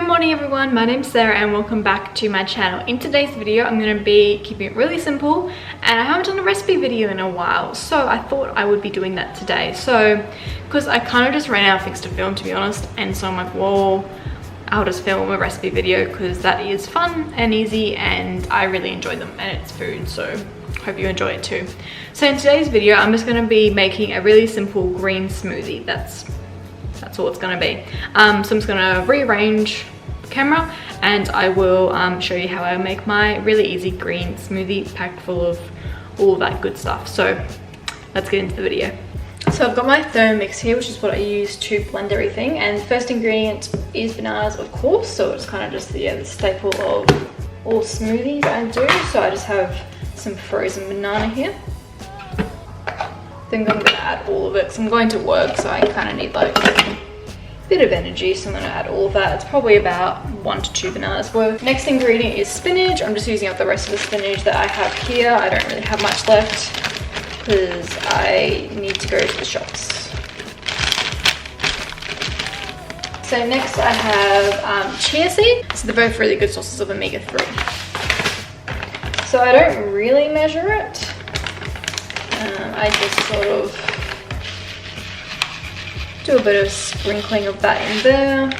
Good morning everyone, my name's Sarah and welcome back to my channel. In today's video I'm going to be keeping it really simple and I haven't done a recipe video in a while, so I thought I would be doing that today. So because I kind of just ran out of things to film, to be honest, and so I'm like, well, I'll just film a recipe video because that is fun and easy and I really enjoy them and it's food, so hope you enjoy it too. So in today's video I'm just going to be making a really simple green smoothie. That's all it's going to be. So I'm just going to rearrange the camera and I will show you how I make my really easy green smoothie packed full of all that good stuff. So let's get into the video. So I've got my Thermomix here, which is what I use to blend everything, and the first ingredient is bananas, of course, so it's kind of just the staple of all smoothies I do. So I just have some frozen banana here. I think I'm going to add all of it because I'm going to work, so I kind of need like a bit of energy, so I'm going to add all of that. It's probably about 1 to 2 bananas worth. Next ingredient is spinach. I'm just using up the rest of the spinach that I have here. I don't really have much left because I need to go to the shops. So next I have chia seed. So they're both really good sources of omega-3. So I don't really measure it. I just sort of do a bit of sprinkling of that in there.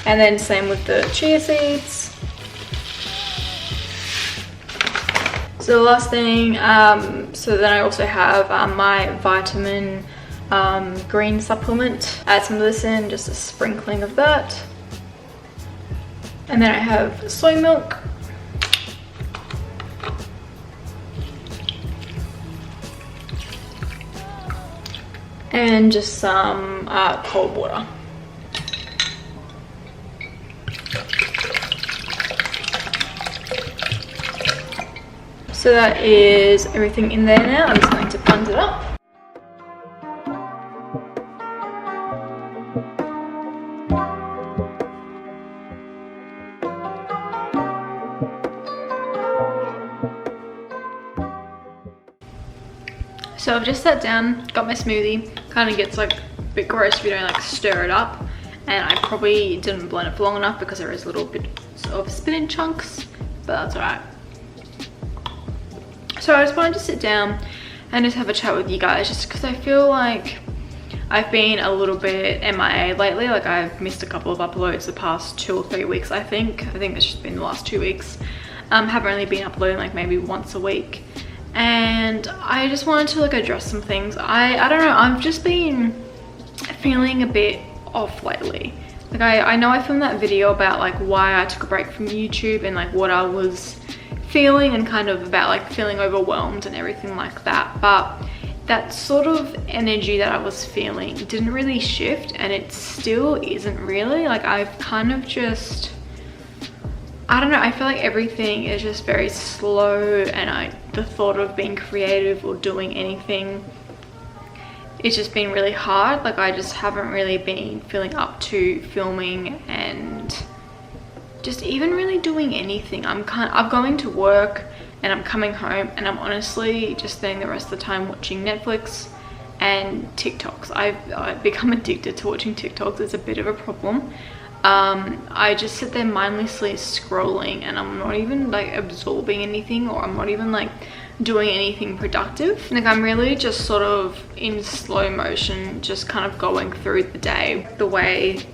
And then same with the chia seeds. So the last thing, so then I also have my vitamin green supplement. Add some of this in, just a sprinkling of that. And then I have soy milk. And just some cold water. So that is everything in there now. I'm just going to blend it up. So I've just sat down, got my smoothie. Kind of gets like a bit gross if you don't like stir it up, and I probably didn't blend it for long enough because there is a little bit of spinach chunks, but that's alright. So I just wanted to sit down and just have a chat with you guys, just because I feel like I've been a little bit MIA lately. Like I've missed a couple of uploads the past 2 or 3 weeks. I think it's just been the last 2 weeks. Haven't really been uploading like maybe once a week. And I just wanted to like address some things. I don't know, I've just been feeling a bit off lately. Like I know I filmed that video about like why I took a break from YouTube and like what I was feeling and kind of about like feeling overwhelmed and everything like that, but that sort of energy that I was feeling didn't really shift, and it still isn't really. Like I've kind of just, I don't know, I feel like everything is just very slow, and the thought of being creative or doing anything, it's just been really hard. Like I just haven't really been feeling up to filming and just even really doing anything. I'm going to work and I'm coming home and I'm honestly just spending the rest of the time watching Netflix and TikToks. I've become addicted to watching TikToks. It's a bit of a problem. I just sit there mindlessly scrolling and I'm not even like absorbing anything, or I'm not even like doing anything productive. Like I'm really just sort of in slow motion, just kind of going through the day. The way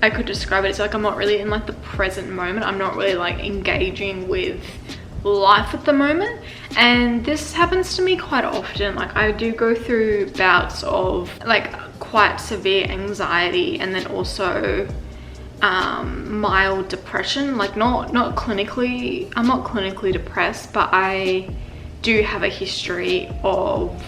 I could describe it, it's like I'm not really in like the present moment. I'm not really like engaging with life at the moment, and this happens to me quite often. Like I do go through bouts of like quite severe anxiety, and then also mild depression. Like not clinically, I'm not clinically depressed, but I do have a history of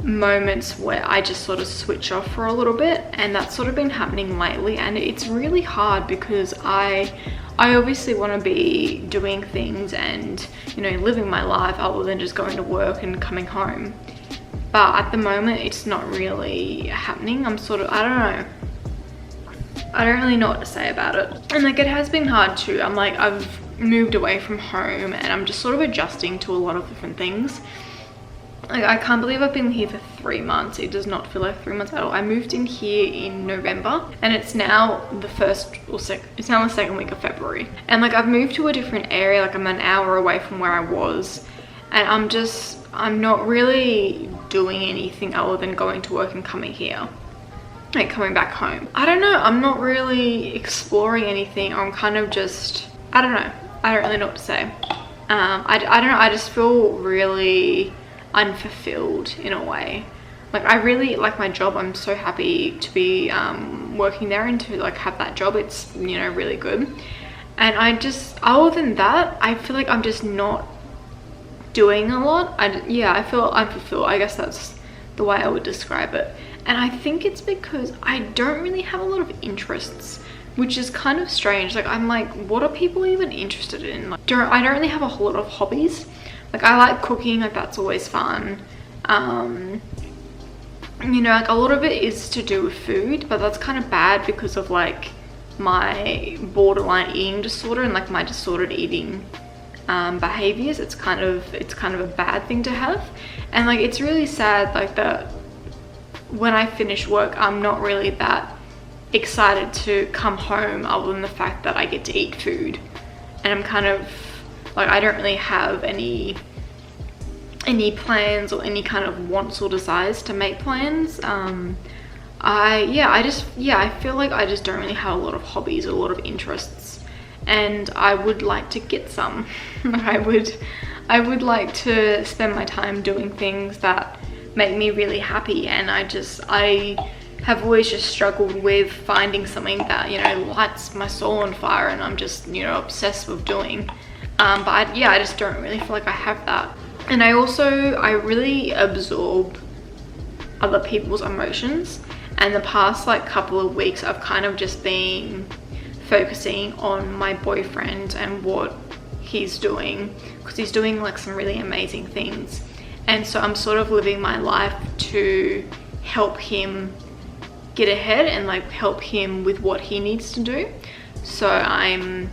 moments where I just sort of switch off for a little bit, and that's sort of been happening lately, and it's really hard because I obviously want to be doing things and, you know, living my life other than just going to work and coming home, but at the moment it's not really happening. I'm sort of, I don't know, I don't really know what to say about it. And like it has been hard too. I'm like, I've moved away from home and I'm just sort of adjusting to a lot of different things. Like, I can't believe I've been here for 3 months. It does not feel like 3 months at all. I moved in here in November and it's now the it's now the second week of February. And like, I've moved to a different area. Like, I'm an hour away from where I was, and I'm not really doing anything other than going to work and coming here, like coming back home. I don't know, I'm not really exploring anything. I'm kind of just, I don't know. I don't really know what to say. I don't know, I just feel really unfulfilled in a way. Like, I really like my job. I'm so happy to be working there and to like have that job. It's, you know, really good. And I just, other than that, I feel like I'm just not doing a lot. I feel unfulfilled. I guess that's the way I would describe it. And I think it's because I don't really have a lot of interests, which is kind of strange. Like, I'm like, what are people even interested in? Like, I don't really have a whole lot of hobbies. Like, I like cooking, like that's always fun. You know, like a lot of it is to do with food, but that's kind of bad because of like my borderline eating disorder and like my disordered eating behaviors. It's kind of a bad thing to have. And like, it's really sad like that when I finish work, I'm not really that excited to come home other than the fact that I get to eat food. And I'm kind of like, I don't really have any plans or any kind of wants or desires to make plans. I feel like I just don't really have a lot of hobbies or a lot of interests, and I would like to get some. I would like to spend my time doing things that make me really happy, and I have always just struggled with finding something that, you know, lights my soul on fire and I'm just, you know, obsessed with doing. But I just don't really feel like I have that. And I really absorb other people's emotions. And the past like couple of weeks, I've kind of just been focusing on my boyfriend and what he's doing, because he's doing like some really amazing things. And so I'm sort of living my life to help him get ahead and like help him with what he needs to do. So I'm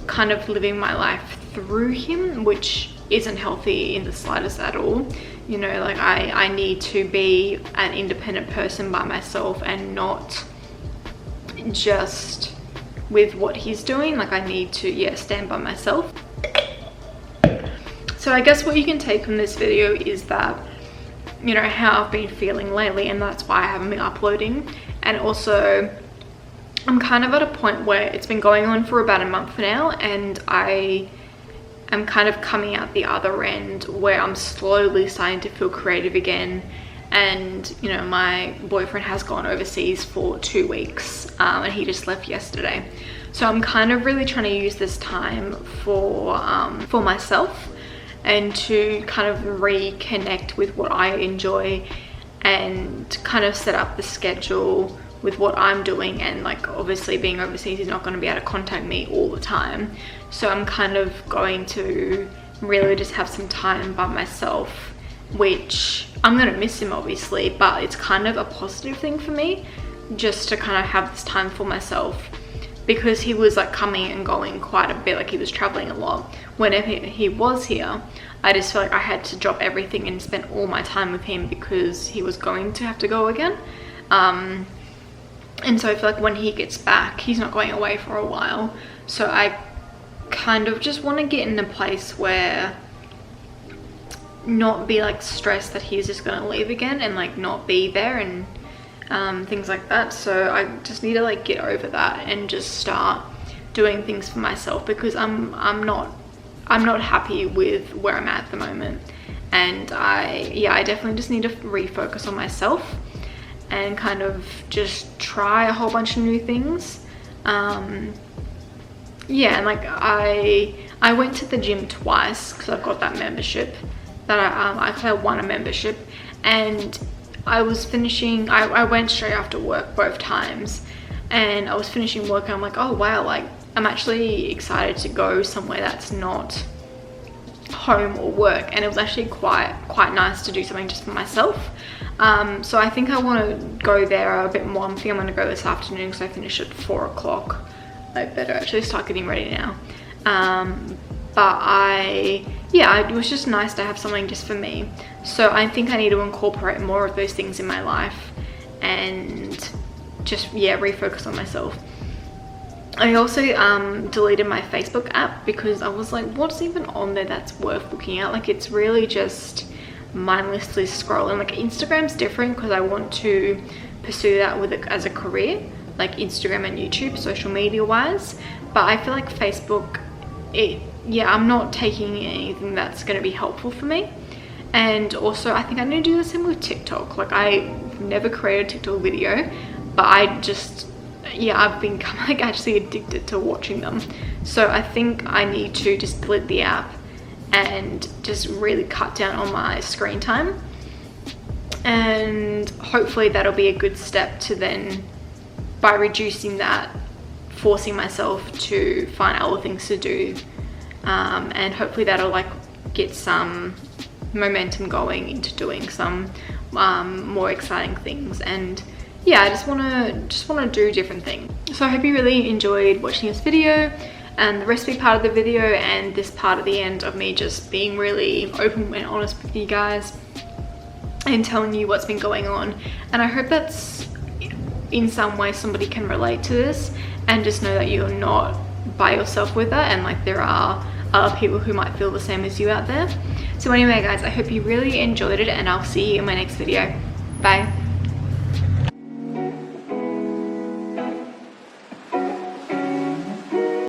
kind of living my life through him, which isn't healthy in the slightest at all. You know, like I need to be an independent person by myself and not just with what he's doing. Like, I need to stand by myself. So I guess what you can take from this video is that, you know, how I've been feeling lately, and that's why I haven't been uploading. And also, I'm kind of at a point where it's been going on for about a month now, and I am kind of coming out the other end where I'm slowly starting to feel creative again. And, you know, my boyfriend has gone overseas for 2 weeks, and he just left yesterday. So I'm kind of really trying to use this time for myself, and to kind of reconnect with what I enjoy, and kind of set up the schedule with what I'm doing. And like, obviously being overseas, he's not going to be able to contact me all the time. So I'm kind of going to really just have some time by myself, which I'm going to miss him obviously, but it's kind of a positive thing for me just to kind of have this time for myself, because he was like coming and going quite a bit. Like, he was traveling a lot. Whenever he was here, I just felt like I had to drop everything and spend all my time with him, because he was going to have to go again. And so I feel like when he gets back, he's not going away for a while. So I kind of just want to get in a place where not be like stressed that he's just going to leave again and like not be there and things like that. So I just need to like get over that and just start doing things for myself, because I'm not happy with where I'm at the moment. And I definitely just need to refocus on myself and kind of just try a whole bunch of new things. And like I went to the gym twice because I've got that membership that I won a membership, and I was finishing, I went straight after work both times, and I was finishing work and I'm like, oh wow, like I'm actually excited to go somewhere that's not home or work. And it was actually quite nice to do something just for myself. So I think I want to go there a bit more. I think I'm going to go this afternoon because I finish at 4 o'clock. I better actually start getting ready now. But I yeah, it was just nice to have something just for me. So I think I need to incorporate more of those things in my life and just, yeah, refocus on myself. I also deleted my Facebook app because I was like, what's even on there that's worth looking at? Like, it's really just mindlessly scrolling. Like, Instagram's different because I want to pursue that with it as a career, like Instagram and YouTube, social media wise. But I feel like Facebook, yeah, I'm not taking anything that's going to be helpful for me. And also I think I need to do the same with TikTok. Like, I never created a TikTok video, but I just, yeah, I've become like actually addicted to watching them. So I think I need to just delete the app and just really cut down on my screen time. And hopefully that'll be a good step to then, by reducing that, forcing myself to find other things to do. And hopefully that'll like get some momentum going into doing some more exciting things. And yeah, I just want to do different things. So I hope you really enjoyed watching this video, and the recipe part of the video and this part at the end of me just being really open and honest with you guys and telling you what's been going on. And I hope that's in some way somebody can relate to this and just know that you're not by yourself with that, and like there are other people who might feel the same as you out there. So anyway guys, I hope you really enjoyed it, and I'll see you in my next video. Bye.